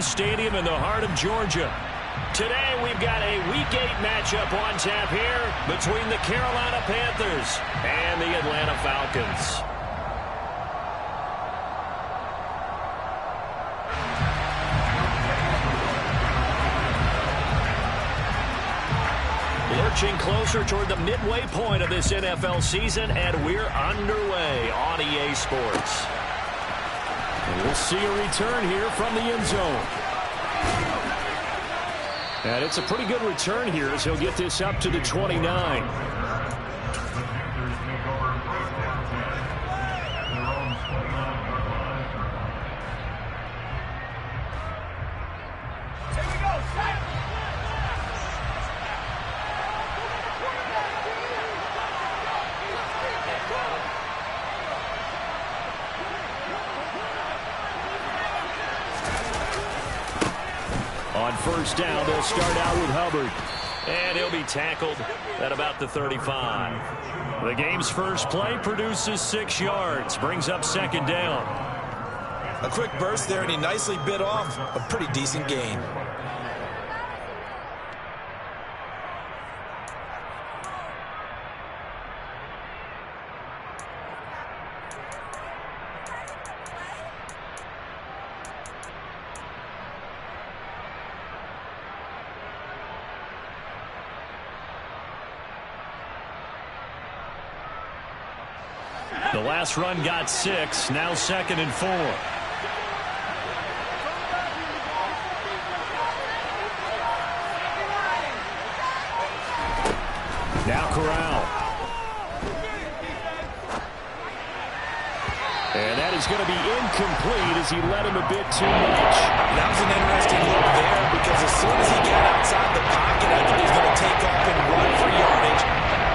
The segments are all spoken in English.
Madden Stadium in the heart of Georgia. Today we've got a Week 8 matchup on tap here between the Carolina Panthers and the Atlanta Falcons. Lurching closer toward the midway point of this NFL season, and we're underway on EA Sports. And we'll see a return here from the end zone. And it's a pretty good return here as he'll get this up to the 29. On first down, they'll start out with Hubbard. And he'll be tackled at about the 35. The game's first play produces 6 yards. Brings up second down. A quick burst there, and he nicely bit off a pretty decent gain. The last run got 6, now 2nd and 4. Now Corral. And that is going to be incomplete as he led him a bit too much. That was an interesting look there because as soon as he got outside the pocket, I think he's going to take off and run for yardage.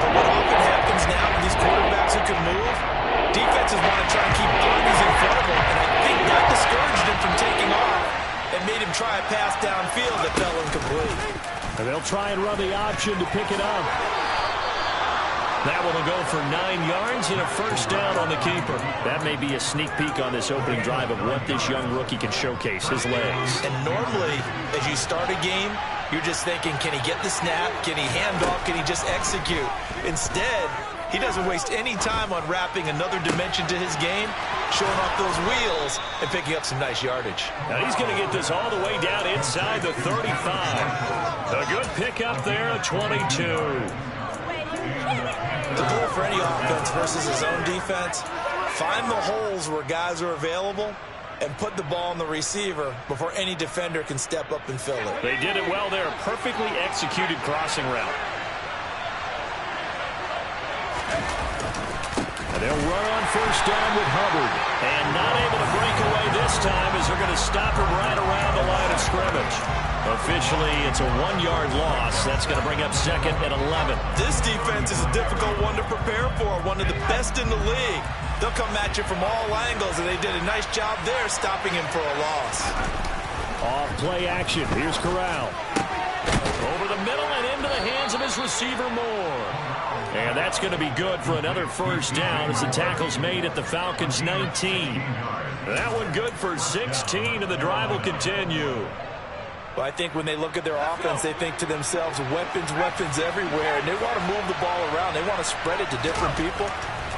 But what often happens now with these quarterbacks who can move, defenses want to try and keep bodies in front of him, and I think that discouraged him from taking off and made him try a pass downfield that fell incomplete. And they'll try and run the option to pick it up. That one will go for 9 yards and a first down on the keeper. That may be a sneak peek on this opening drive of what this young rookie can showcase, his legs. And normally, as you start a game, you're just thinking, can he get the snap? Can he hand off? Can he just execute? Instead, he doesn't waste any time on wrapping another dimension to his game, showing off those wheels and picking up some nice yardage. Now he's going to get this all the way down inside the 35. A good pickup there at 22. The goal for any offense versus his own defense, find the holes where guys are available and put the ball on the receiver before any defender can step up and fill it. They did it well there. Perfectly executed crossing route. And they'll run on first down with Hubbard. And not able to break away this time as they're going to stop him right around the line of scrimmage. Officially, it's a 1-yard loss. That's going to bring up 2nd and 11. This defense is a difficult one to prepare for, one of the best in the league. They'll come at you from all angles, and they did a nice job there stopping him for a loss. Off play action. Here's Corral. Over the middle and into the hands of his receiver Moore. And that's going to be good for another first down as the tackle's made at the Falcons' 19. That one good for 16, and the drive will continue. Well, I think when they look at their offense, they think to themselves, weapons, weapons everywhere, and they want to move the ball around. They want to spread it to different people.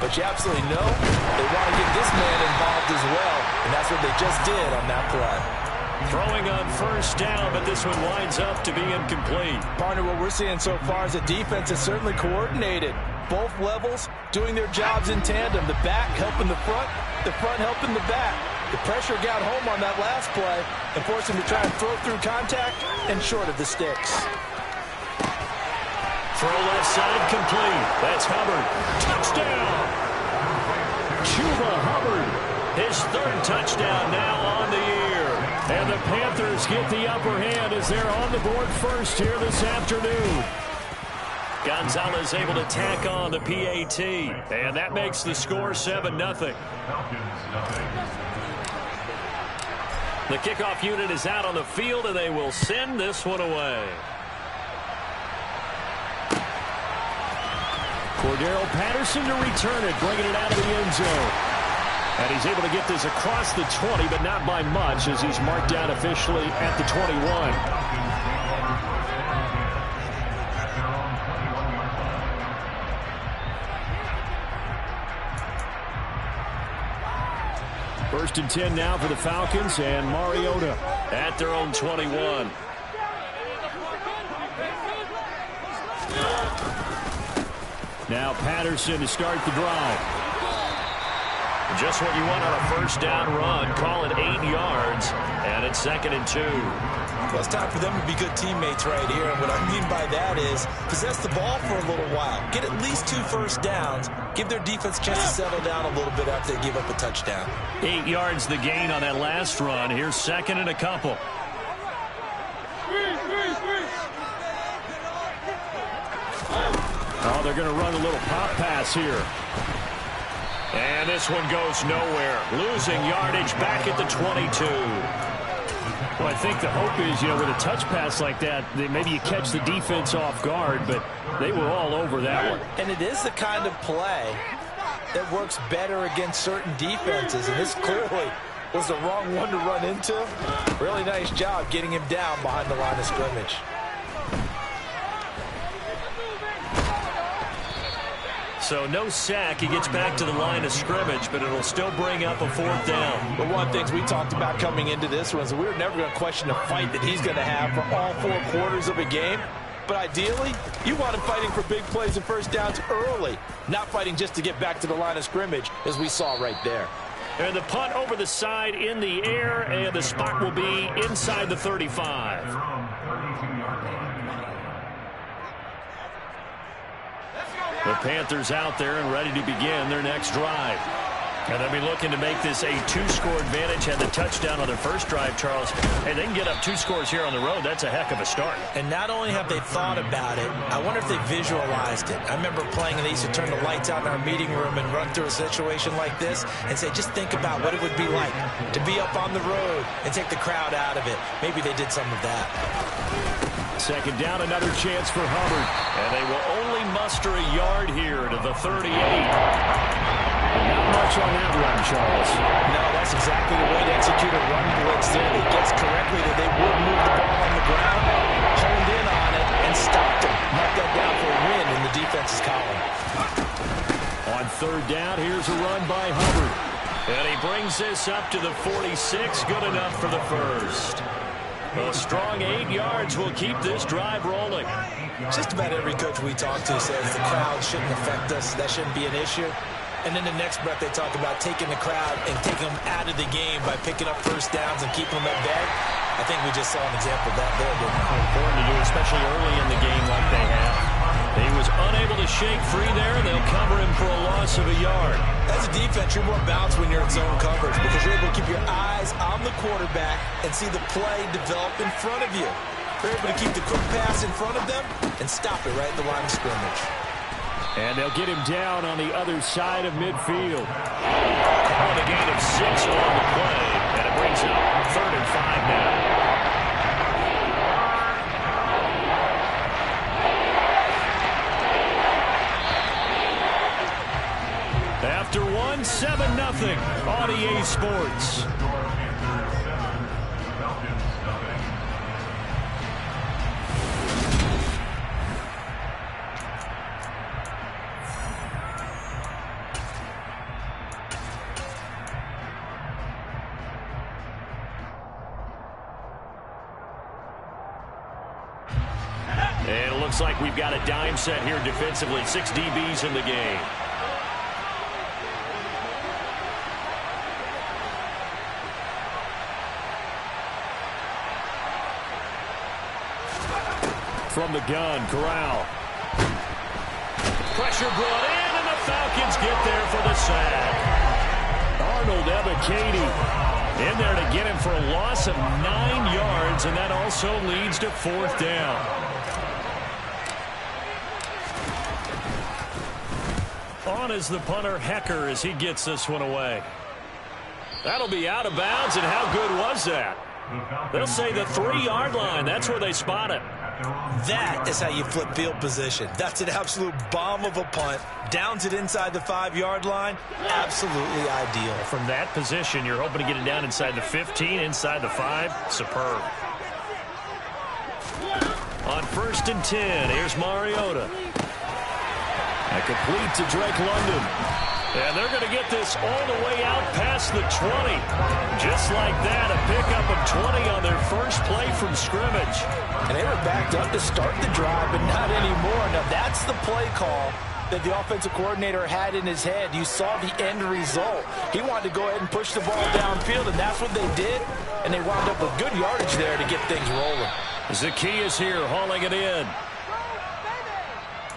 But you absolutely know they want to get this man involved as well, and that's what they just did on that play. Throwing on first down, but this one winds up to be incomplete. Partner, what we're seeing so far is the defense is certainly coordinated. Both levels doing their jobs in tandem. The back helping the front helping the back. The pressure got home on that last play and forced him to try and throw through contact and short of the sticks. Throw left side complete. That's Hubbard. Touchdown! Chuba Hubbard. His 3rd touchdown now on the year. And the Panthers get the upper hand as they're on the board first here this afternoon. Gonzalez able to tack on the PAT. And that makes the score 7-0. The kickoff unit is out on the field, and they will send this one away. Cordero Patterson to return it, bringing it out of the end zone. And he's able to get this across the 20, but not by much, as he's marked down officially at the 21. First and 10 now for the Falcons, and Mariota at their own 21. Now Patterson to start the drive. Just what you want on a first down run. Call it 8 yards, and it's 2nd and 2. Well, it's time for them to be good teammates right here. And what I mean by that is possess the ball for a little while. Get at least 2 first downs. Give their defense a chance to settle down a little bit after they give up a touchdown. 8 yards the gain on that last run. Here's 2nd and a couple. Oh, they're going to run a little pop pass here. And this one goes nowhere. Losing yardage back at the 22. Well, I think the hope is, with a touch pass like that, maybe you catch the defense off guard, but they were all over that one. And it is the kind of play that works better against certain defenses, and this clearly was the wrong one to run into. Really nice job getting him down behind the line of scrimmage. So no sack. He gets back to the line of scrimmage, but it'll still bring up a 4th down. But one of the things we talked about coming into this was we were never going to question the fight that he's going to have for all 4 quarters of a game. But ideally, you want him fighting for big plays and first downs early, not fighting just to get back to the line of scrimmage, as we saw right there. And the punt over the side in the air, and the spot will be inside the 35. The Panthers out there and ready to begin their next drive. And they'll be looking to make this a 2-score advantage. Had the touchdown on their first drive, Charles. Hey, they can get up 2 scores here on the road. That's a heck of a start. And not only have they thought about it, I wonder if they visualized it. I remember playing, and they used to turn the lights out in our meeting room and run through a situation like this and say, just think about what it would be like to be up on the road and take the crowd out of it. Maybe they did some of that. 2nd down, another chance for Hubbard. And they will only muster a yard here to the 38. Not much on that run, Charles. No, that's exactly the way to execute a run blitz there. They guessed correctly that they would move the ball on the ground, honed in on it, and stopped them. Mark that down for a win in the defense's column. On 3rd down, here's a run by Hubbard. And he brings this up to the 46. Good enough for the first. A strong 8 yards will keep this drive rolling. Just about every coach we talk to says the crowd shouldn't affect us. That shouldn't be an issue. And in the next breath, they talk about taking the crowd and taking them out of the game by picking up first downs and keeping them at bay. I think we just saw an example of that there, didn't we? Important to do, especially early in the game like they have. He was unable to shake free there. They'll cover him for a loss of a yard. As a defense, you're more balanced when you're in zone coverage because you're able to keep your eyes on the quarterback and see the play develop in front of you. They're able to keep the quick pass in front of them and stop it right at the line of scrimmage. And they'll get him down on the other side of midfield. On a gain of 6 on the play, and it brings up 3rd and 5 now. After 1, 7-0 on EA Sports. And it looks like we've got a dime set here defensively. 6 DBs in the game. From the gun, Corral. Pressure brought in, and the Falcons get there for the sack. Arnold Ebiketie in there to get him for a loss of 9 yards, and that also leads to 4th down. On is the punter, Hecker, as he gets this one away. That'll be out of bounds, and how good was that? They'll say the 3-yard line. That's where they spot it. That is how you flip field position. That's an absolute bomb of a punt. Downs it inside the 5-yard line. Absolutely ideal. From that position, you're hoping to get it down inside the 15, inside the 5. Superb. On 1st and 10, here's Mariota. And complete to Drake London. And they're going to get this all the way out past the 20. Just like that, a pickup of 20 on their first play from scrimmage. And they were backed up to start the drive, but not anymore. Now, that's the play call that the offensive coordinator had in his head. You saw the end result. He wanted to go ahead and push the ball downfield, and that's what they did. And they wound up with good yardage there to get things rolling. Zacchaeus here, hauling it in.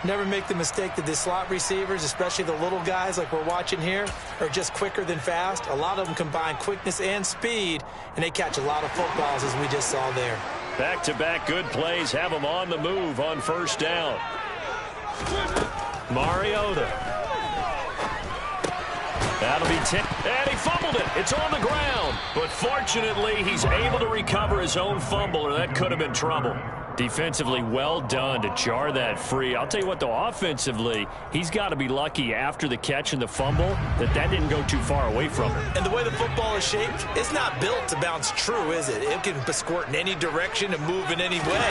Never make the mistake that the slot receivers, especially the little guys like we're watching here, are just quicker than fast. A lot of them combine quickness and speed, and they catch a lot of footballs, as we just saw there. Back-to-back good plays have them on the move on 1st down. Mariota. That'll be 10. And he fumbled it. It's on the ground. But fortunately, he's able to recover his own fumble, or that could have been trouble. Defensively, well done to jar that free. I'll tell you what, though, offensively, he's got to be lucky after the catch and the fumble that didn't go too far away from him. And the way the football is shaped, it's not built to bounce true, is it? It can squirt in any direction and move in any way.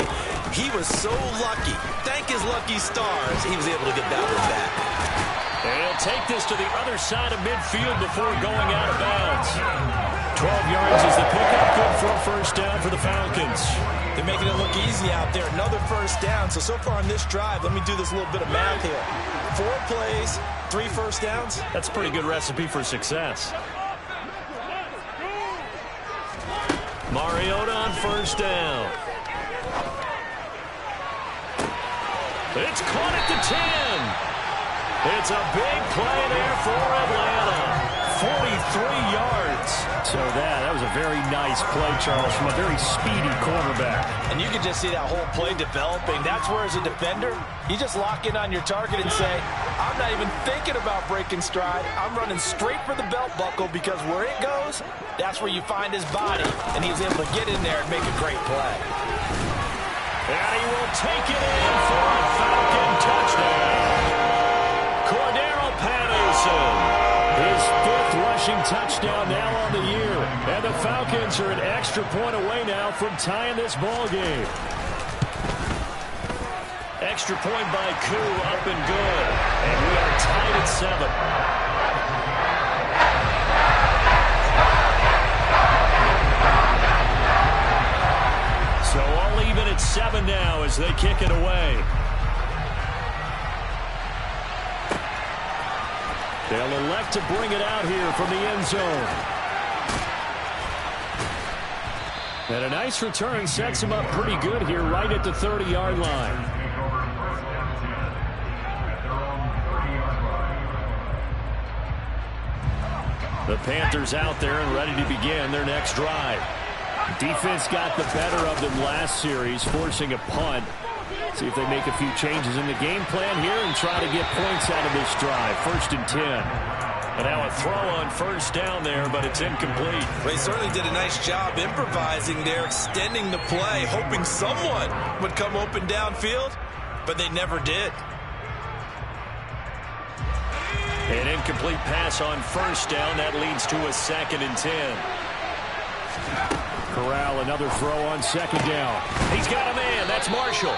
He was so lucky. Thank his lucky stars, he was able to get that one back. And he'll take this to the other side of midfield before going out of bounds. 12 yards is the pickup. Good for a 1st down for the Falcons. They're making it look easy out there. Another 1st down. So far on this drive, let me do this little bit of math here. 4 plays, 3 1st downs. That's a pretty good recipe for success. Mariota on 1st down. It's caught at the 10. It's a big play there for Atlanta. 43 yards. So that was a very nice play, Charles, from a very speedy quarterback. And you can just see that whole play developing. That's where, as a defender, you just lock in on your target and say, I'm not even thinking about breaking stride. I'm running straight for the belt buckle, because where it goes, that's where you find his body. And he was able to get in there and make a great play. And he will take it in for a Falcon touchdown. Cordero Patterson, his 5th rushing touchdown now on the year. And the Falcons are an extra point away now from tying this ball game. Extra point by Koo, up and good. And we are tied at 7. So all even at 7 now as they kick it away. They'll elect to bring it out here from the end zone. And a nice return sets him up pretty good here right at the 30-yard line. The Panthers out there and ready to begin their next drive. Defense got the better of them last series, forcing a punt. See if they make a few changes in the game plan here and try to get points out of this drive. 1st and 10. And now a throw on 1st down there, but it's incomplete. They certainly did a nice job improvising there, extending the play, hoping someone would come open downfield, but they never did. An incomplete pass on 1st down. That leads to a 2nd and 10. Corral, another throw on 2nd down. He's got a man. That's Marshall.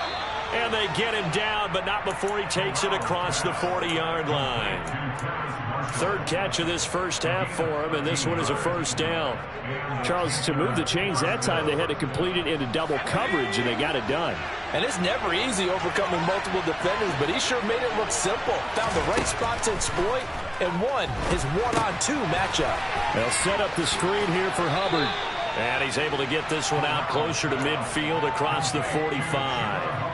And they get him down, but not before he takes it across the 40-yard line. 3rd catch of this first half for him, and this one is a 1st down. Charles, to move the chains that time, they had to complete it into double coverage, and they got it done. And it's never easy overcoming multiple defenders, but he sure made it look simple. Found the right spot to exploit and won his 1-on-2 matchup. They'll set up the screen here for Hubbard. And he's able to get this one out closer to midfield across the 45.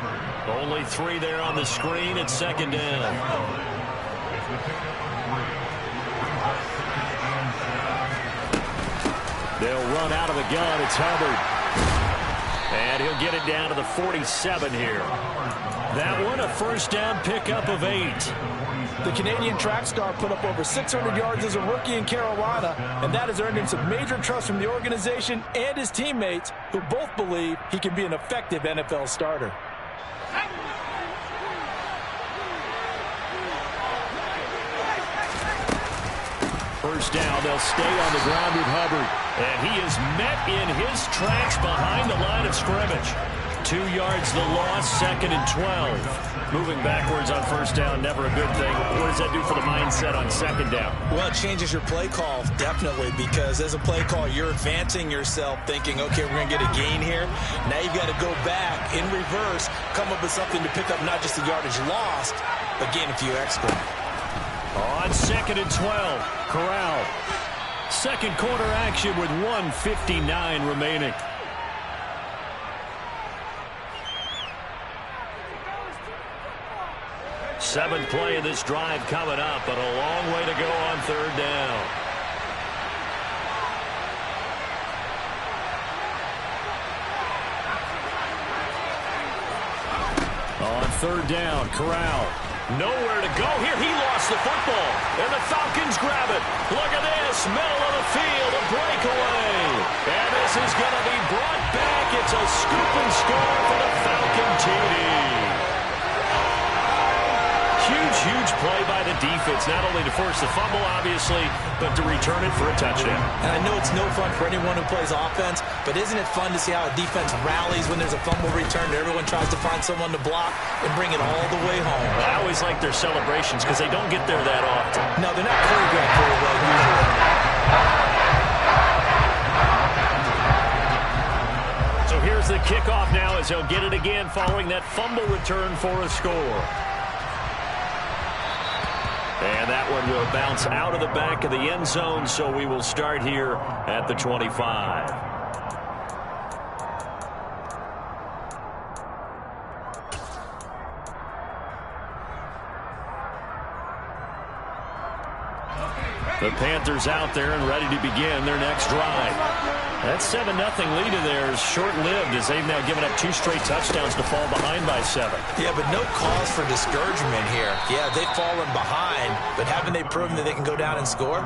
Only 3 there on the screen at 2nd down. They'll run out of the gun. It's Hubbard. And he'll get it down to the 47 here. That one, a 1st down pickup of 8. The Canadian track star put up over 600 yards as a rookie in Carolina, and that has earned him some major trust from the organization and his teammates, who both believe he can be an effective NFL starter. First down, they'll stay on the ground with Hubbard. And he is met in his tracks behind the line of scrimmage. 2 yards the loss, 2nd and 12. Moving backwards on first down, never a good thing. What does that do for the mindset on 2nd down? Well, it changes your play call, definitely, because as a play call, you're advancing yourself thinking, okay, we're going to get a gain here. Now you've got to go back in reverse, come up with something to pick up not just the yardage lost, but gain a few extra. On 2nd and 12, Corral. Second quarter action with 1:59 remaining. Seventh play of this drive coming up, but a long way to go on 3rd down. On 3rd down, Corral. Nowhere to go here. He lost the football, and the Falcons grab it. Look at this, middle of the field, a breakaway. And this is going to be brought back. It's a scoop and score for the Falcon TD. Huge play by the defense, not only to force the fumble, obviously, but to return it for a touchdown. And I know it's no fun for anyone who plays offense, but isn't it fun to see how a defense rallies when there's a fumble return and everyone tries to find someone to block and bring it all the way home? I always like their celebrations because they don't get there that often. No, they're not choreographed very well usually. So here's the kickoff now as he'll get it again following that fumble return for a score. And that one will bounce out of the back of the end zone, so we will start here at the 25. The Panthers out there and ready to begin their next drive. That 7-0 lead of theirs short-lived as they've now given up 2 straight touchdowns to fall behind by 7. Yeah, but no cause for discouragement here. Yeah, they've fallen behind, but haven't they proven that they can go down and score?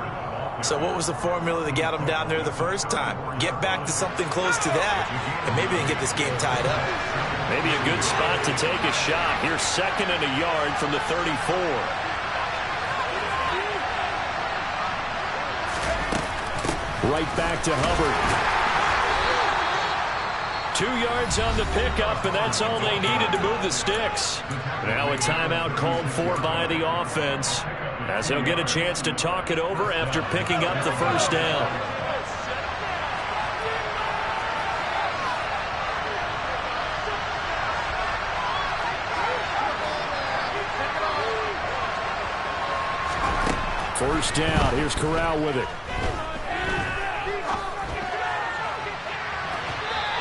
So what was the formula that got them down there the first time? Get back to something close to that, and maybe they can get this game tied up. Maybe a good spot to take a shot. Here's 2nd and a yard from the 34. Right back to Hubbard. 2 yards on the pickup, and that's all they needed to move the sticks. Now a timeout called for by the offense, as he'll get a chance to talk it over after picking up the first down. First down, here's Corral with it.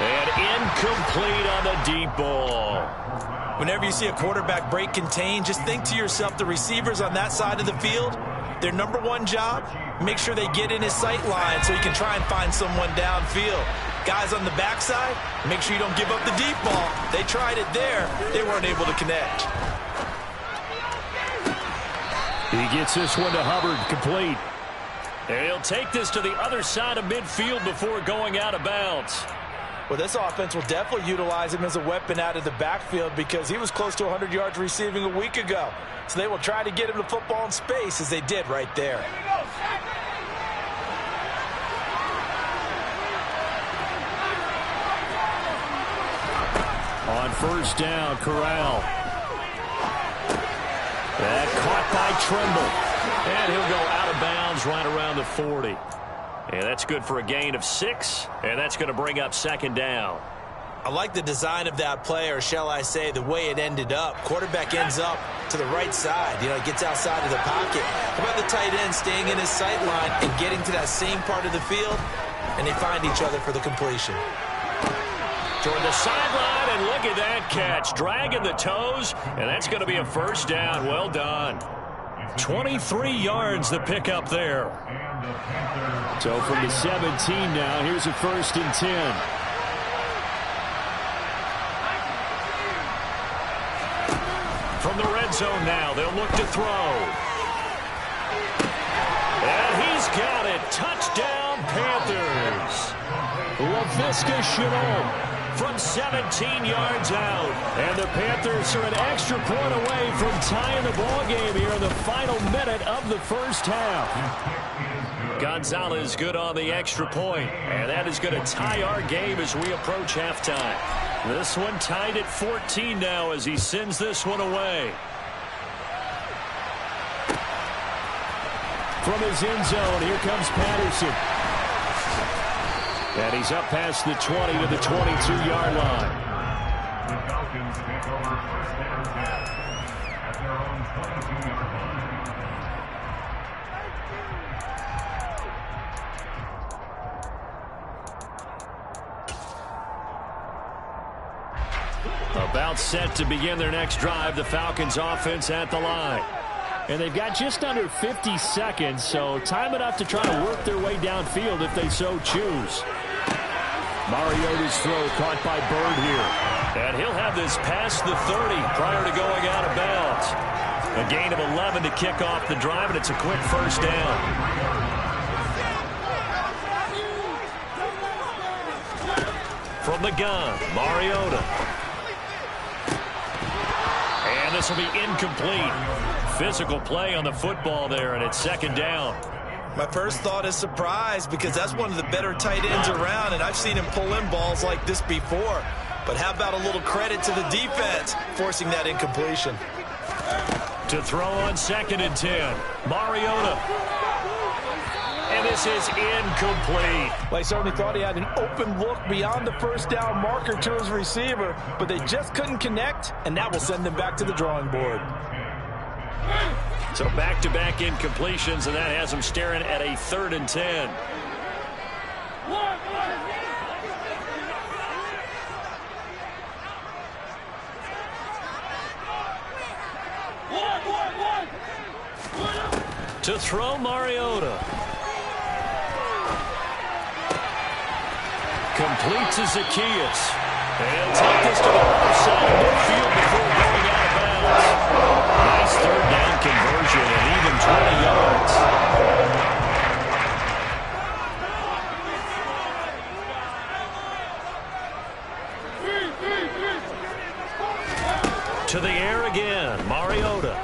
And incomplete on the deep ball. Whenever you see a quarterback break contain, just think to yourself, the receivers on that side of the field, their number one job, make sure they get in his sight line so he can try and find someone downfield. Guys on the backside, make sure you don't give up the deep ball. They tried it there. They weren't able to connect. He gets this one to Hubbard, complete. And he'll take this to the other side of midfield before going out of bounds. Well, this offense will definitely utilize him as a weapon out of the backfield because he was close to 100 yards receiving a week ago. So they will try to get him the football in space as they did right there. On first down, Corral. That caught by Trimble. And he'll go out of bounds right around the 40. And that's good for a gain of 6, and that's going to bring up 2nd down. I like the design of that play, or shall I say the way it ended up. Quarterback ends up to the right side. You know, he gets outside of the pocket. How about the tight end staying in his sight line and getting to that same part of the field, and they find each other for the completion. Toward the sideline, and look at that catch. Dragging the toes, and that's going to be a first down. Well done. 23 yards the pickup there. So from the 17 now, here's a 1st and 10. From the red zone now, they'll look to throw. And he's got it. Touchdown, Panthers. LaVisca Chenault. from 17 yards out. And the Panthers are an extra point away from tying the ball game here in the final minute of the first half. Gonzalez good on the extra point, and that is going to tie our game as we approach halftime. This one tied at 14 now as he sends this one away. From his end zone, here comes Patterson. And he's up past the 20 to the 22-yard line. The Falcons take over first down pass at their own 22-yard line. About set to begin their next drive, the Falcons offense at the line. And they've got just under 50 seconds, so time enough to try to work their way downfield if they so choose. Mariota's throw caught by Bird here. And he'll have this past the 30 prior to going out of bounds. A gain of 11 to kick off the drive, and it's a quick first down. From the gun, Mariota. And this will be incomplete. Physical play on the football there, and it's second down. My first thought is surprise, because that's one of the better tight ends around, and I've seen him pull in balls like this before. But how about a little credit to the defense forcing that incompletion? To throw on 2nd and 10, Mariota. And this is incomplete. Well, he certainly thought he had an open look beyond the first down marker to his receiver, but they just couldn't connect, and that will send them back to the drawing board. So back-to-back incompletions, and that has them staring at a 3rd and 10. To throw, Mariota. Complete to Zacchaeus. And take this to the left side of midfield before going out of bounds. Nice 3rd down conversion and even 20 yards. To the air again, Mariota.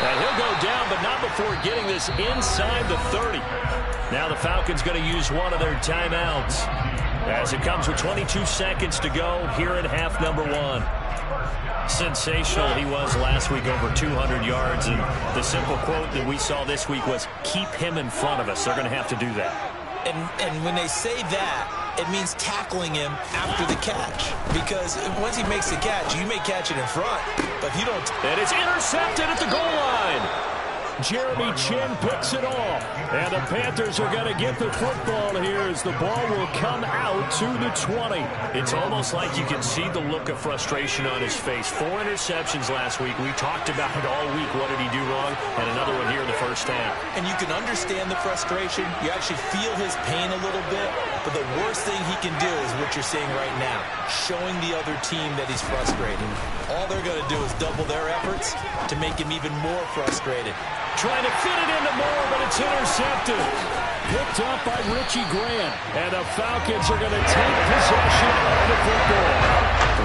And he'll go down, but not before getting this inside the 30. Now the Falcons going to use one of their timeouts as it comes with 22 seconds to go here in half number 1. Sensational he was last week, over 200 yards, and the simple quote that we saw this week was, keep him in front of us. They're going to have to do that. And when they say that, it means tackling him after the catch, because once he makes the catch, you may catch it in front, but if you don't... And it's intercepted at the goal line. Jeremy Chin picks it off. And the Panthers are going to get the football here as the ball will come out to the 20. It's almost like you can see the look of frustration on his face. 4 interceptions last week. We talked about it all week. What did he do wrong? And another one here in the first half. And you can understand the frustration. You actually feel his pain a little bit. But the worst thing he can do is what you're seeing right now, showing the other team that he's frustrated. All they're going to do is double their efforts to make him even more frustrated. Trying to fit it into Moore, but it's intercepted. Picked up by Richie Grant. And the Falcons are going to take possession of the football.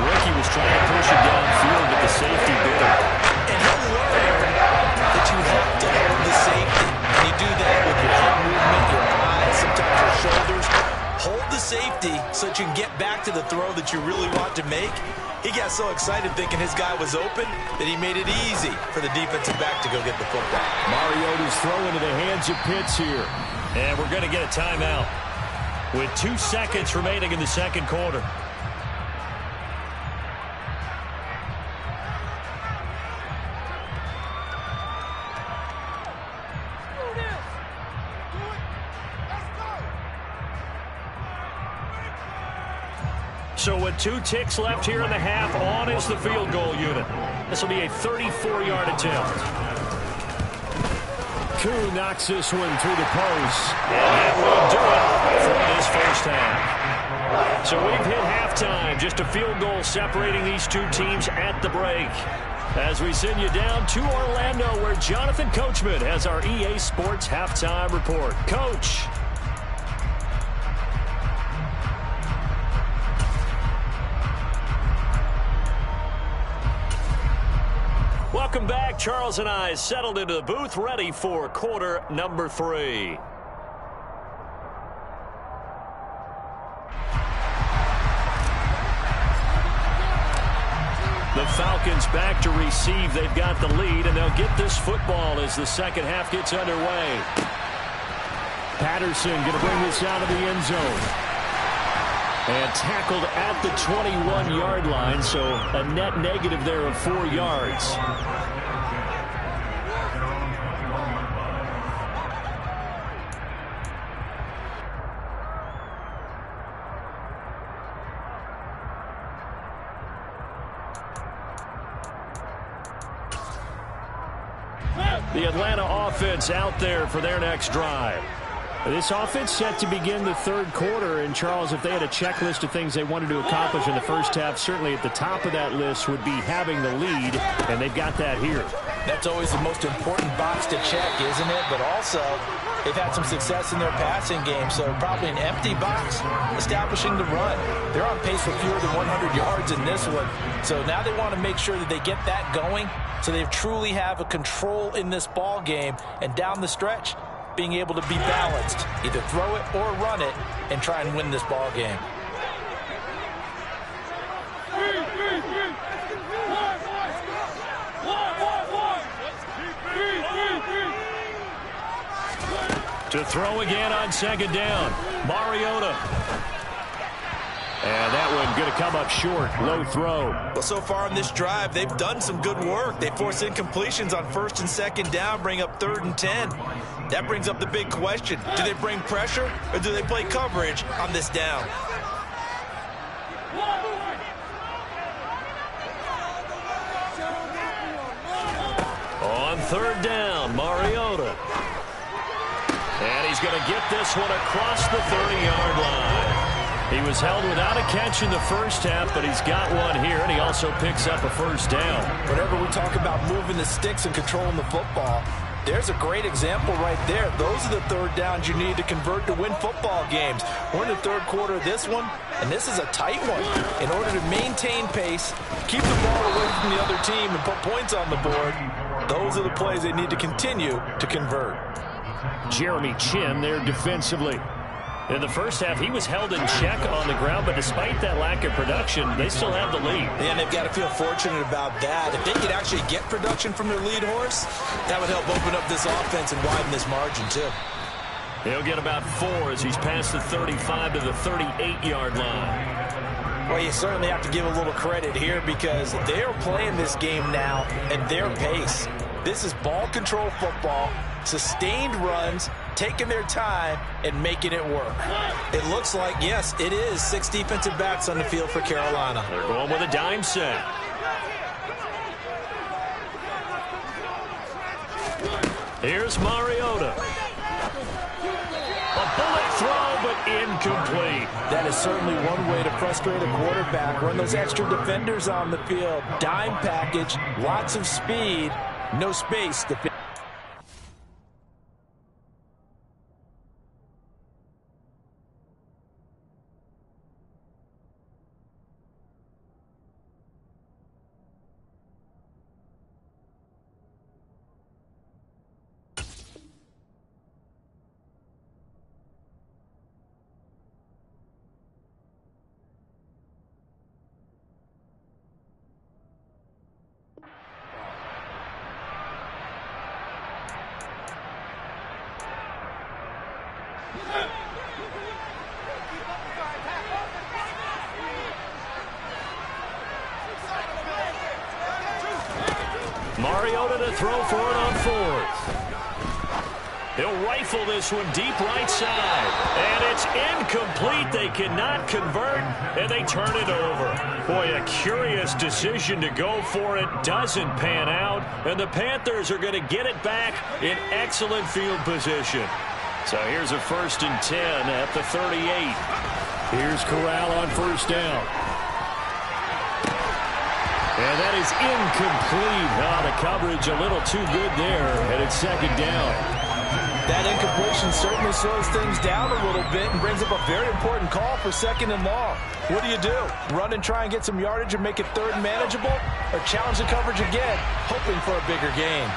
Ricky was trying to push it downfield, but the safety bit him. And he'll learn that you have to hold the safety. And you do that with your head movement, your eyes, sometimes your shoulders. Hold the safety so that you can get back to the throw that you really want to make. He got so excited thinking his guy was open that he made it easy for the defensive back to go get the football. Mariota's throw into the hands of Pitts here. And we're going to get a timeout with 2 seconds remaining in the second quarter. So with 2 ticks left here in the half, on is the field goal unit. This will be a 34-yard attempt. Koo knocks this one through the post. And that will do it for this first half. So we've hit halftime. Just a field goal separating these 2 teams at the break. As we send you down to Orlando, where Jonathan Coachman has our EA Sports halftime report. Coach. Welcome back. Charles and I settled into the booth, ready for quarter number 3. The Falcons back to receive. They've got the lead, and they'll get this football as the second half gets underway. Patterson going to bring this out of the end zone. And tackled at the 21-yard line, so a net negative there of 4 yards. The Atlanta offense out there for their next drive. This offense set to begin the third quarter, and Charles, if they had a checklist of things they wanted to accomplish in the first half, certainly at the top of that list would be having the lead, and they've got that here. That's always the most important box to check, isn't it? But also, they've had some success in their passing game, so probably an empty box establishing the run. They're on pace for fewer than 100 yards in this one, so now they want to make sure that they get that going so they truly have a control in this ball game, and down the stretch, being able to be balanced, either throw it or run it, and try and win this ball game. To throw again on second down, Mariota. And that one going to come up short. Low throw. Well, so far in this drive, they've done some good work. They force incompletions on first and second down, bring up 3rd and 10. That brings up the big question. Do they bring pressure or do they play coverage on this down? On 3rd down, Mariota. And he's going to get this one across the 30-yard line. He was held without a catch in the first half, but he's got one here, and he also picks up a first down. Whenever we talk about moving the sticks and controlling the football, there's a great example right there. Those are the third downs you need to convert to win football games. We're in the third quarter of this one, and this is a tight one. In order to maintain pace, keep the ball away from the other team, and put points on the board, those are the plays they need to continue to convert. Jeremy Chin there defensively. In the first half, he was held in check on the ground, but despite that lack of production, they still have the lead. And they've got to feel fortunate about that. If they could actually get production from their lead horse, that would help open up this offense and widen this margin, too. He'll get about 4 as he's past the 35 to the 38-yard line. Well, you certainly have to give a little credit here because they're playing this game now at their pace. This is ball control football, sustained runs, taking their time and making it work. It looks like, yes, it is 6 defensive backs on the field for Carolina. They're going with a dime set. Here's Mariota. A bullet throw, but incomplete. That is certainly one way to frustrate a quarterback. Run those extra defenders on the field. Dime package, lots of speed, no space to fit. Mariota to throw for it on 4th. He'll rifle this one deep right side. And it's incomplete. They cannot convert, and they turn it over. Boy, a curious decision to go for it. Doesn't pan out, and the Panthers are going to get it back in excellent field position. So here's a 1st and 10 at the 38. Here's Corral on 1st down. And that is incomplete. The coverage a little too good there, and it's 2nd down. That incompletion certainly slows things down a little bit and brings up a very important call for 2nd and long. What do? Run and try and get some yardage and make it 3rd and manageable? Or challenge the coverage again, hoping for a bigger gain?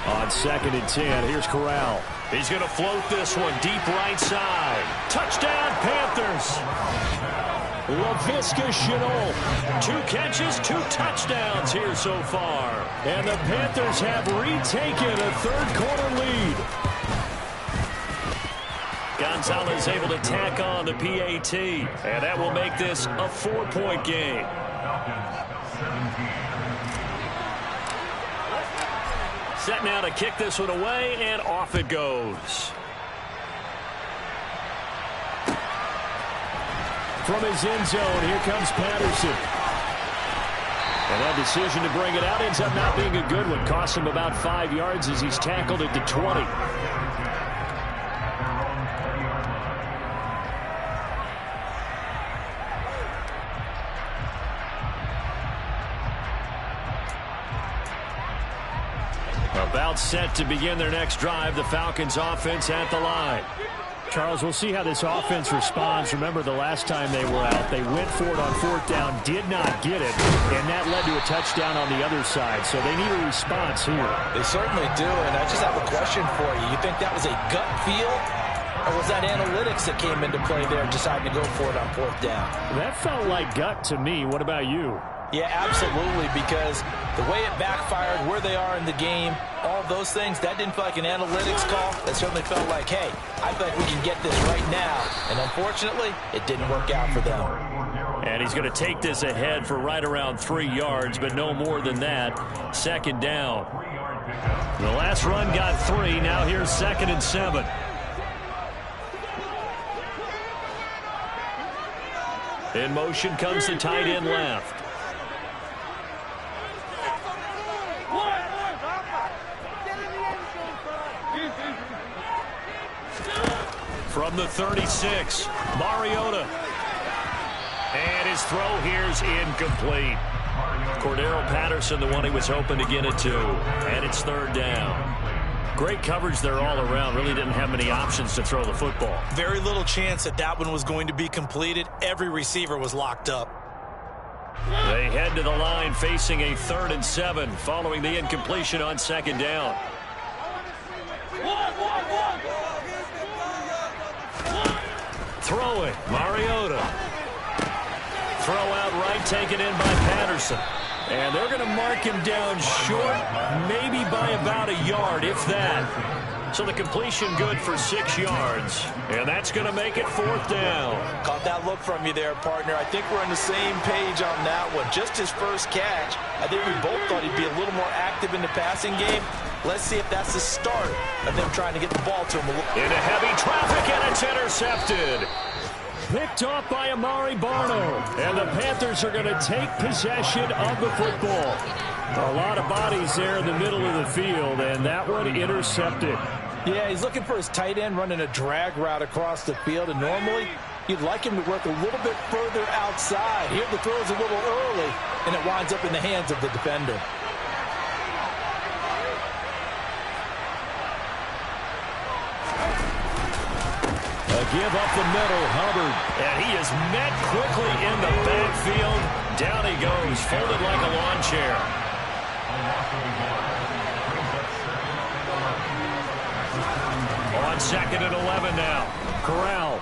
On 2nd and 10, here's Corral. He's going to float this one deep right side. Touchdown, Panthers. Laviska Shenault. 2 catches, 2 touchdowns here so far. And the Panthers have retaken a 3rd quarter lead. Gonzalez able to tack on the PAT. And that will make this a 4-point game. Set now to kick this one away, and off it goes. From his end zone, here comes Patterson. And that decision to bring it out ends up not being a good one. Costs him about 5 yards as he's tackled at the 20. About set to begin their next drive. The Falcons offense at the line. Charles, we'll see how this offense responds. Remember the last time they were out, they went for it on 4th down, did not get it, and that led to a touchdown on the other side. So they need a response here. They certainly do, and I just have a question for you. You think that was a gut feel, or was that analytics that came into play there deciding to go for it on 4th down? That felt like gut to me. What about you? Yeah, absolutely, because the way it backfired, where they are in the game, all those things, that didn't feel like an analytics call. That certainly felt like, hey, I feel like we can get this right now. And unfortunately, it didn't work out for them. And he's going to take this ahead for right around 3 yards, but no more than that. 2nd down. The last run got 3. Now here's 2nd and 7. In motion comes the tight end left. From the 36, Mariota. And his throw here's incomplete. Cordero Patterson, the one he was hoping to get it to. And it's 3rd down. Great coverage there all around. Really didn't have many options to throw the football. Very little chance that that one was going to be completed. Every receiver was locked up. They head to the line facing a 3rd and 7 following the incompletion on 2nd down. Throwing, Mariota. Throw out right, taken in by Patterson. And they're going to mark him down short, maybe by about a yard, if that. So the completion good for 6 yards. And that's going to make it 4th down. Caught that look from you there, partner. I think we're on the same page on that one. Just his first catch. I think we both thought he'd be a little more active in the passing game. Let's see if that's the start of them trying to get the ball to him. Into heavy traffic, and it's intercepted. Picked off by Amari Barno. And the Panthers are going to take possession of the football. A lot of bodies there in the middle of the field, and that one intercepted. Yeah, he's looking for his tight end running a drag route across the field, and normally you'd like him to work a little bit further outside. Here the throw is a little early, and it winds up in the hands of the defender. Give up the middle, Hubbard. And he is met quickly in the backfield. Down he goes, folded like a lawn chair. On 2nd and 11 now. Corral.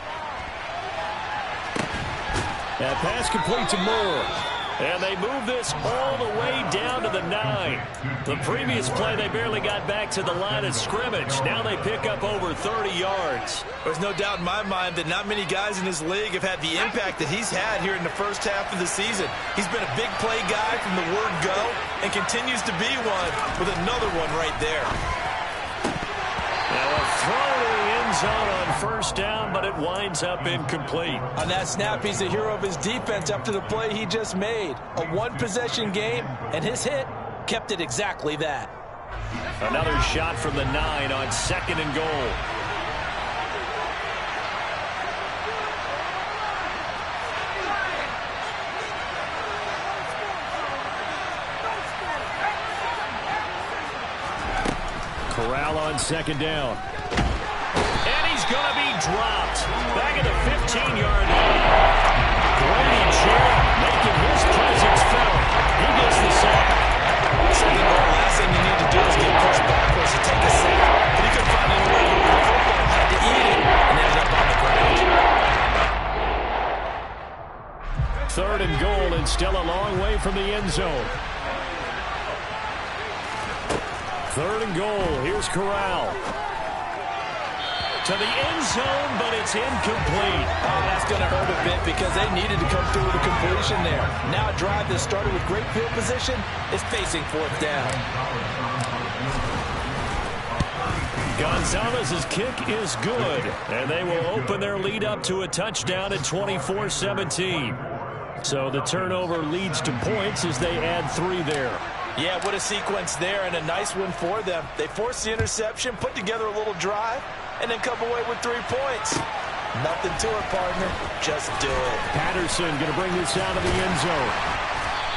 That pass complete to Moore. And they move this all the way down to the 9. The previous play, they barely got back to the line of scrimmage. Now they pick up over 30 yards. There's no doubt in my mind that not many guys in this league have had the impact that he's had here in the first half of the season. He's been a big play guy from the word go and continues to be one with another one right there. Now a throw to the end zone on 1st down, but it winds up incomplete. On that snap, he's the hero of his defense after the play he just made. A one-possession game, and his hit kept it exactly that. Another shot from the 9 on 2nd and goal. Corral on 2nd down. And he's going to be dropped. Back at the 15-yard line. Grady Jarrett making his presence felt. He gets the sack. Second goal, last thing you need to do is get pushed backwards to take a sack. But he couldn't find any way to move the football. Had to eat it and ended up on the ground. 3rd and goal and still a long way from the end zone. 3rd and goal. Here's Corral. To the end zone, but it's incomplete. Oh, that's going to hurt a bit because they needed to come through with a completion there. Now a drive that started with great field position is facing 4th down. Gonzalez's kick is good, and they will open their lead up to a touchdown at 24-17. So the turnover leads to points as they add 3 there. Yeah, what a sequence there, and a nice one for them. They forced the interception, put together a little drive, and then come away with 3 points. Nothing to it, partner. Just do it. Patterson going to bring this out of the end zone.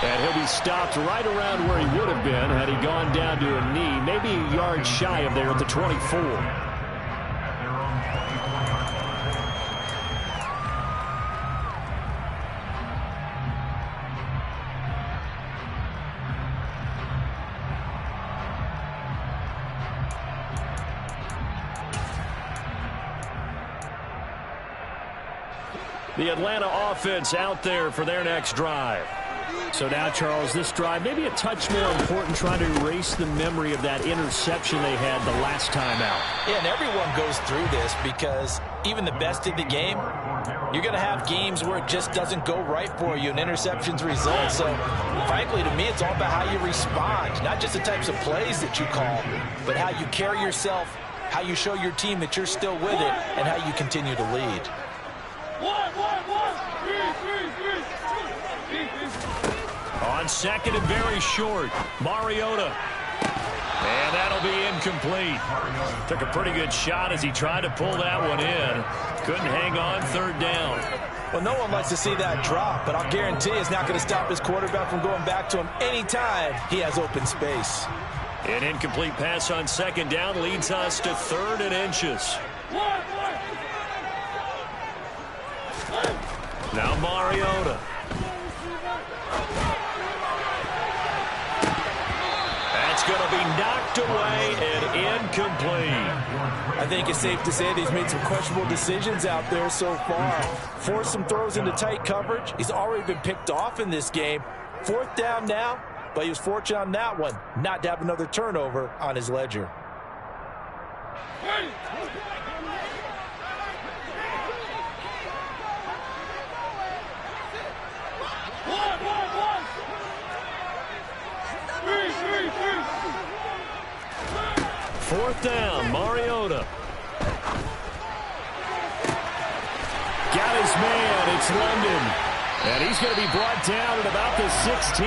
And he'll be stopped right around where he would have been had he gone down to a knee, maybe a yard shy of there at the 24. The Atlanta offense out there for their next drive. So now, Charles, this drive maybe a touch more important, trying to erase the memory of that interception they had the last time out. Yeah, and everyone goes through this because even the best in the game, you're going to have games where it just doesn't go right for you and interceptions result. So, frankly, to me, it's all about how you respond, not just the types of plays that you call, but how you carry yourself, how you show your team that you're still with it, and how you continue to lead. On 2nd and very short, Mariota. And that'll be incomplete. Took a pretty good shot as he tried to pull that one in. Couldn't hang on 3rd down. Well, no one likes to see that drop, but I'll guarantee it's not going to stop his quarterback from going back to him anytime he has open space. An incomplete pass on 2nd down leads us to 3rd and inches. Now Mariota. That's going to be knocked away and incomplete. I think it's safe to say that he's made some questionable decisions out there so far. Forced some throws into tight coverage. He's already been picked off in this game. 4th down now, but he was fortunate on that one not to have another turnover on his ledger. Fourth down, Mariota. Got his man, it's London. And he's going to be brought down at about the 16.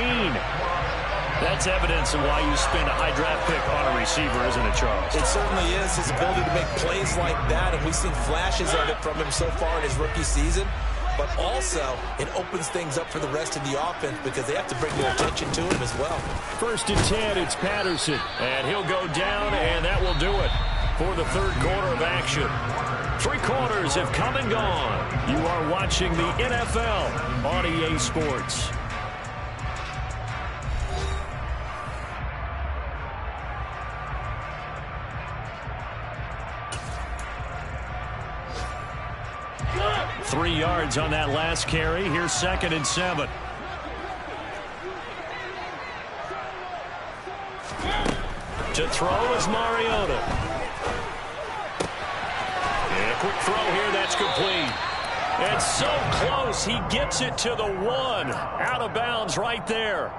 That's evidence of why you spend a high draft pick on a receiver, isn't it, Charles? It certainly is. His ability to make plays like that, and we've seen flashes of it from him so far in his rookie season. But also, it opens things up for the rest of the offense because they have to bring their attention to him as well. 1st and 10, it's Patterson. And he'll go down, and that will do it for the 3rd quarter of action. 3 quarters have come and gone. You are watching the NFL on EA Sports. Three yards on that last carry. Here's 2nd and 7. To throw is Mariota. And a quick throw here. That's complete. It's so close. He gets it to the 1. Out of bounds right there.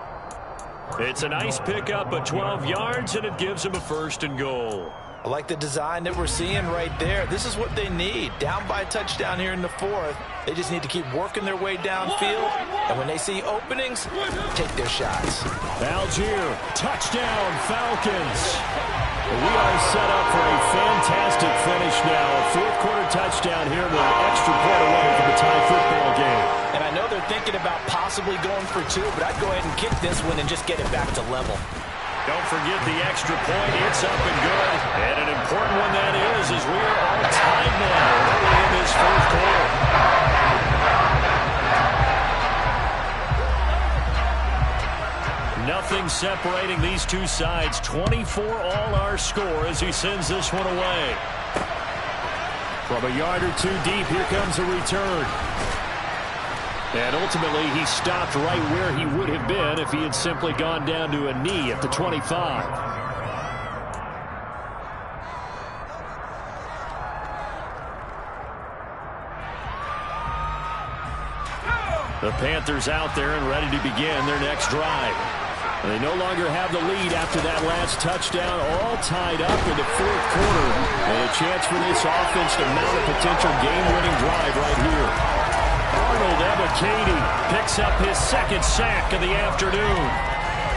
It's a nice pickup of 12 yards, and it gives him a 1st and goal. I like the design that we're seeing right there. This is what they need. Down by a touchdown here in the fourth. They just need to keep working their way downfield. And when they see openings, take their shots. Algier, touchdown, Falcons. We are set up for a fantastic finish now. A fourth-quarter touchdown here with an extra point away from a tie football game. And I know they're thinking about possibly going for two, but I'd go ahead and kick this one and just get it back to level. Don't forget the extra point. It's up and good. And an important one that is, as we are all tied now early in this fourth quarter. Nothing separating these two sides. 24 all our score as he sends this one away. From a yard or two deep, here comes a return. And ultimately, he stopped right where he would have been if he had simply gone down to a knee at the 25. The Panthers out there and ready to begin their next drive. They no longer have the lead after that last touchdown, all tied up in the fourth quarter. And a chance for this offense to mount a potential game-winning drive right here. Arnold Ebiketie picks up his second sack of the afternoon.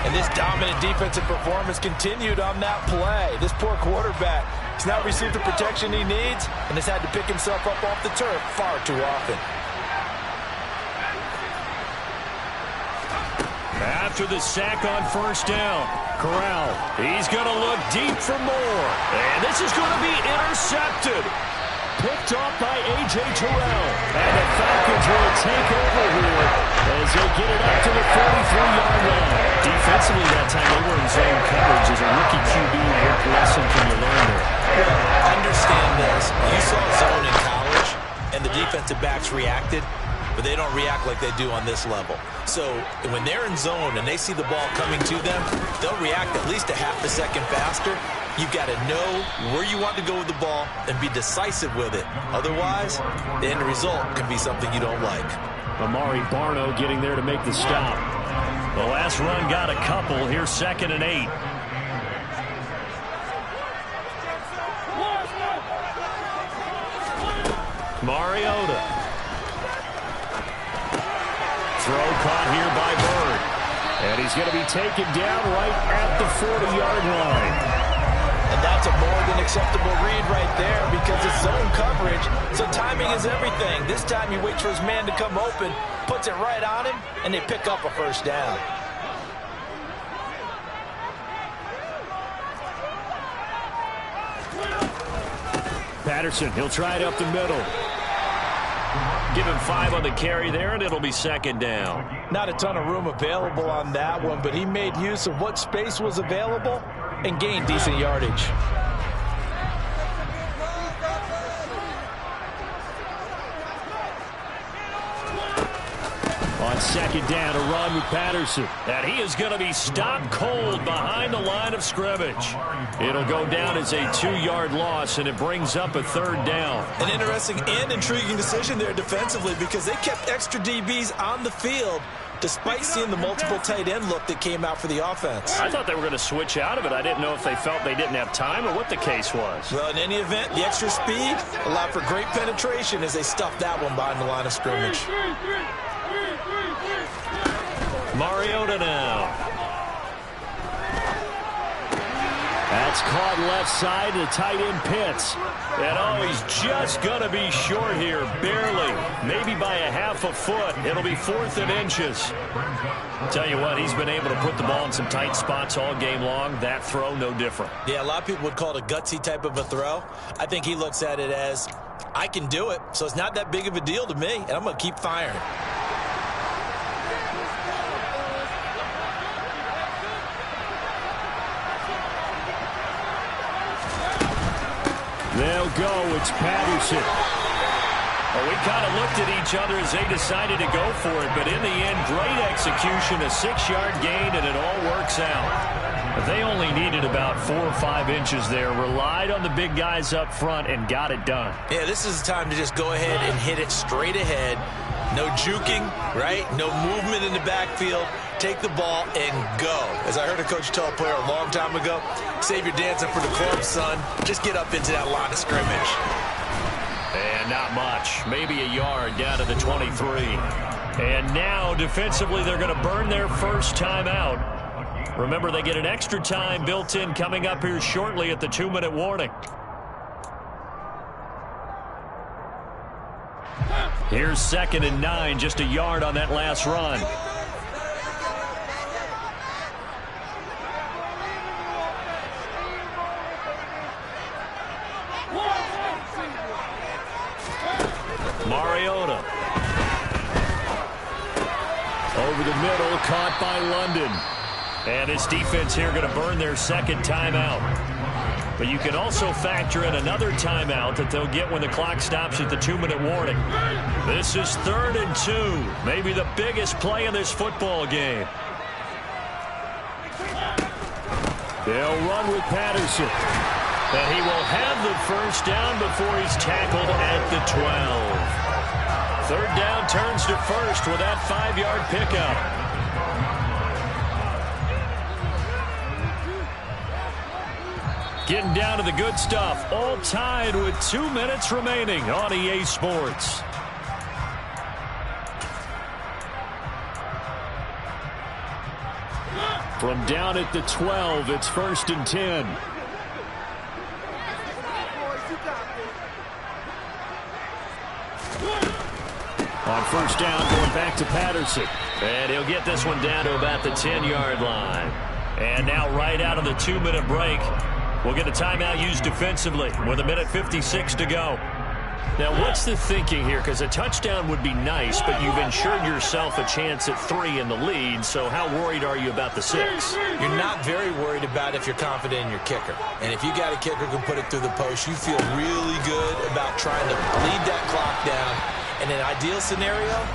And this dominant defensive performance continued on that play. This poor quarterback has not received the protection he needs and has had to pick himself up off the turf far too often. After the sack on first down, Corral, he's going to look deep for more. And this is going to be intercepted. Picked off by A.J. Terrell. And the Falcons will take over here as they get it up to the 43-yard line. Defensively that time, they were in zone coverage. As a rookie QB, what lesson can you learn there? Well, understand this. You saw zone in college, and the defensive backs reacted, but they don't react like they do on this level. So when they're in zone and they see the ball coming to them, they'll react at least a half a second faster. You've got to know where you want to go with the ball and be decisive with it. Otherwise, the end result can be something you don't like. Amari Barno getting there to make the stop. The last run got a couple. Here's 2nd and 8. Mariota. Throw caught here by Bird. And he's going to be taken down right at the 40-yard line. And that's a more than acceptable read right there because it's zone coverage, so timing is everything. This time he waits for his man to come open, puts it right on him, and they pick up a first down. Patterson, he'll try it up the middle. Give him 5 on the carry there, and it'll be 2nd down. Not a ton of room available on that one, but he made use of what space was available and gained decent yardage. On 2nd down, a run with Patterson. And he is going to be stopped cold behind the line of scrimmage. It'll go down as a 2-yard loss, and it brings up a 3rd down. An interesting and intriguing decision there defensively because they kept extra DBs on the field despite seeing the multiple tight end look that came out for the offense. I thought they were going to switch out of it. I didn't know if they felt they didn't have time or what the case was. Well, in any event, the extra speed allowed for great penetration as they stuffed that one behind the line of scrimmage. Mariota now. That's caught left side to tight end Pitts. And oh, he's just going to be short here, barely. Maybe by a half a foot. It'll be 4th and inches. I'll tell you what, he's been able to put the ball in some tight spots all game long. That throw, no different. Yeah, a lot of people would call it a gutsy type of a throw. I think he looks at it as, I can do it, so it's not that big of a deal to me, and I'm going to keep firing. They'll go. It's Patterson. Well, we kind of looked at each other as they decided to go for it, but in the end, great execution, a 6-yard gain, and it all works out. They only needed about 4 or 5 inches there, relied on the big guys up front, and got it done. Yeah, this is the time to just go ahead and hit it straight ahead. No juking, right? No movement in the backfield. take the ball, and go. As I heard a coach tell a player a long time ago, save your dancing for the club, son. Just get up into that line of scrimmage. And not much. Maybe a yard down to the 23. And now, defensively, they're going to burn their first timeout. Remember, they get an extra time built in coming up here shortly at the 2-minute warning. Here's 2nd and 9, just a yard on that last run. Mariota. Over the middle, caught by London. And his defense here going to burn their second timeout. But you can also factor in another timeout that they'll get when the clock stops at the 2-minute warning. This is 3rd and 2. Maybe the biggest play in this football game. They'll run with Patterson. And he will have the first down before he's tackled at the 12. 3rd down turns to 1st with that 5-yard pickup. Getting down to the good stuff. All tied with 2 minutes remaining on EA Sports. From down at the 12, it's 1st and 10. On 1st down, going back to Patterson. And he'll get this one down to about the 10-yard line. And now right out of the 2-minute break, we'll get a timeout used defensively with 1:56 to go. Now, what's the thinking here? Because a touchdown would be nice, but you've ensured yourself a chance at 3 in the lead, so how worried are you about the 6? You're not very worried about if you're confident in your kicker. And if you got a kicker who can put it through the post, you feel really good about trying to bleed that clock down. In an ideal scenario,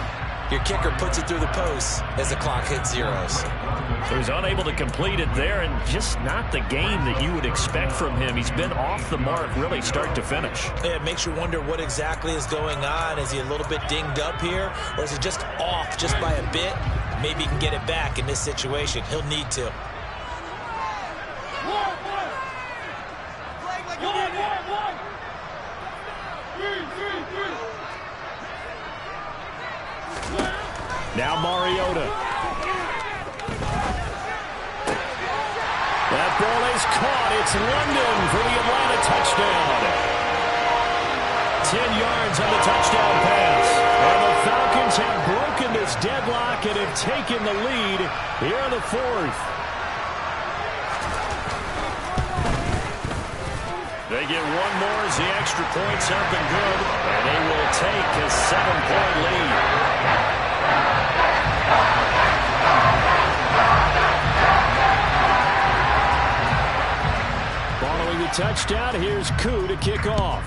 your kicker puts it through the post as the clock hits zeros. So he's unable to complete it there, and just not the game that you would expect from him. He's been off the mark really start to finish. Yeah, it makes you wonder what exactly is going on. Is he a little bit dinged up here, or is he just off just by a bit? Maybe he can get it back in this situation. He'll need to. Now Mariota. That ball is caught. It's London for the Atlanta touchdown. 10 yards on the touchdown pass. And the Falcons have broken this deadlock and have taken the lead here in the 4th. They get one more as the extra point's up and good. And they will take a 7-point lead. Following the touchdown, here's Koo to kick off.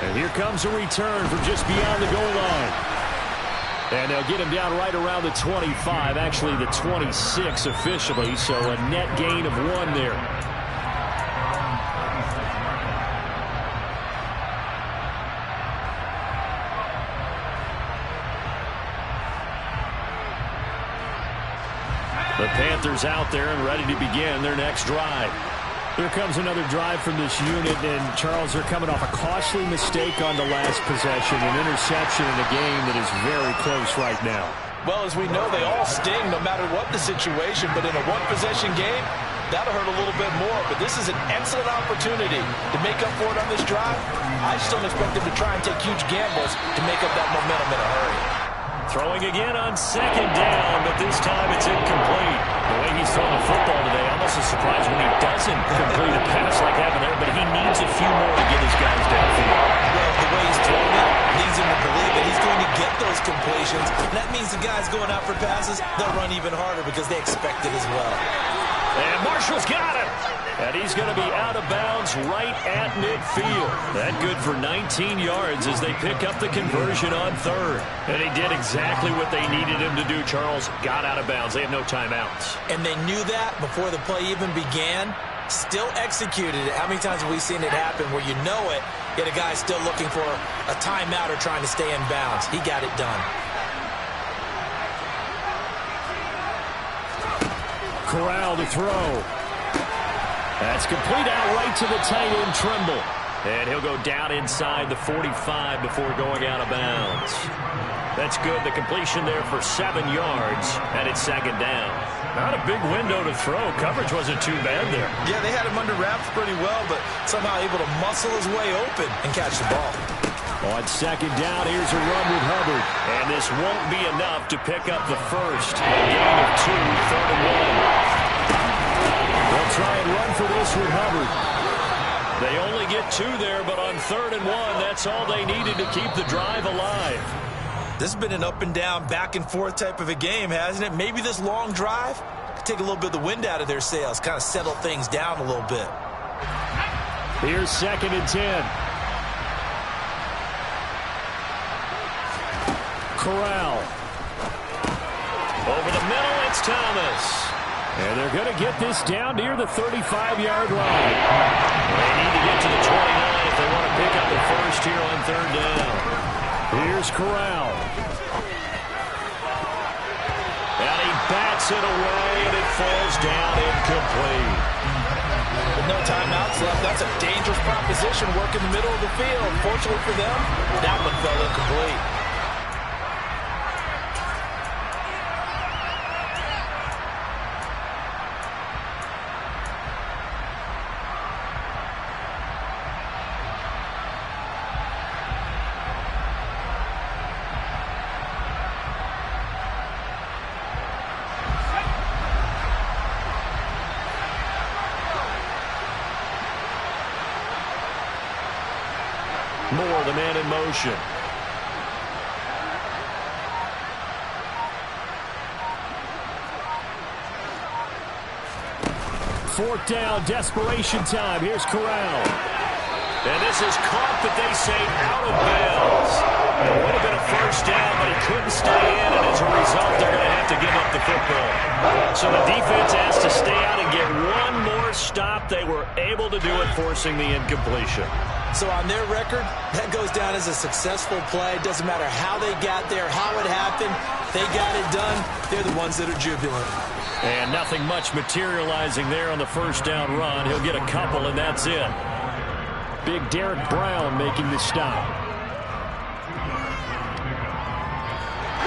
And here comes a return from just beyond the goal line. And they'll get him down right around the 25, actually the 26 officially, so a net gain of 1 there. The Panthers out there and ready to begin their next drive. Here comes another drive from this unit, and Charles, they're coming off a costly mistake on the last possession, an interception in a game that is very close right now. Well, as we know, they all sting no matter what the situation, but in a one-possession game, that'll hurt a little bit more. But this is an excellent opportunity to make up for it on this drive. I just don't expect them to try and take huge gambles to make up that momentum in a hurry. Throwing again on 2nd down, but this time it's incomplete. The way he's throwing the football today, almost a surprise when he doesn't complete a pass like that there, but he needs a few more to get his guys downfield. Well, the way he's throwing it leads him to believe that he's going to get those completions. And that means the guys going out for passes, they'll run even harder because they expect it as well. And Marshall's got it. And he's going to be out of bounds right at midfield. That good for 19 yards as they pick up the conversion on 3rd. And he did exactly what they needed him to do, Charles. Got out of bounds. They have no timeouts. And they knew that before the play even began. Still executed it. How many times have we seen it happen where you know it, yet a guy's still looking for a timeout or trying to stay in bounds? He got it done. Corral to throw. That's complete out right to the tight end, Trimble. And he'll go down inside the 45 before going out of bounds. That's good. The completion there for 7 yards, and it's second down. Not a big window to throw. Coverage wasn't too bad there. Yeah, they had him under wraps pretty well, but somehow able to muscle his way open and catch the ball. On second down, here's a run with Hubbard. And this won't be enough to pick up the first. A gain of 2, third and 1. They'll try and run for this with Hubbard. They only get 2 there, but on third and 1, that's all they needed to keep the drive alive. This has been an up and down, back and forth type of a game, hasn't it? Maybe this long drive could take a little bit of the wind out of their sails, kind of settle things down a little bit. Here's second and 10. Corral. Over the middle, it's Thomas. And they're going to get this down near the 35-yard line. They need to get to the 29 if they want to pick up the first here on third down. Here's Corral. And he bats it away, and it falls down incomplete. With no timeouts left, that's a dangerous proposition. Work in the middle of the field. Fortunately for them, that one fell incomplete. Moore, the man in motion. Fourth down, desperation time. Here's Corral. And this is caught, but they say out of bounds. It would have been a first down, but he couldn't stay in, and as a result, they're going to have to give up the football. So the defense has to stay out and get one more stop. They were able to do it, forcing the incompletion. So on their record, that goes down as a successful play. Doesn't matter how they got there, how it happened. They got it done. They're the ones that are jubilant. And nothing much materializing there on the first down run. He'll get a couple, and that's it. Big Derek Brown making the stop.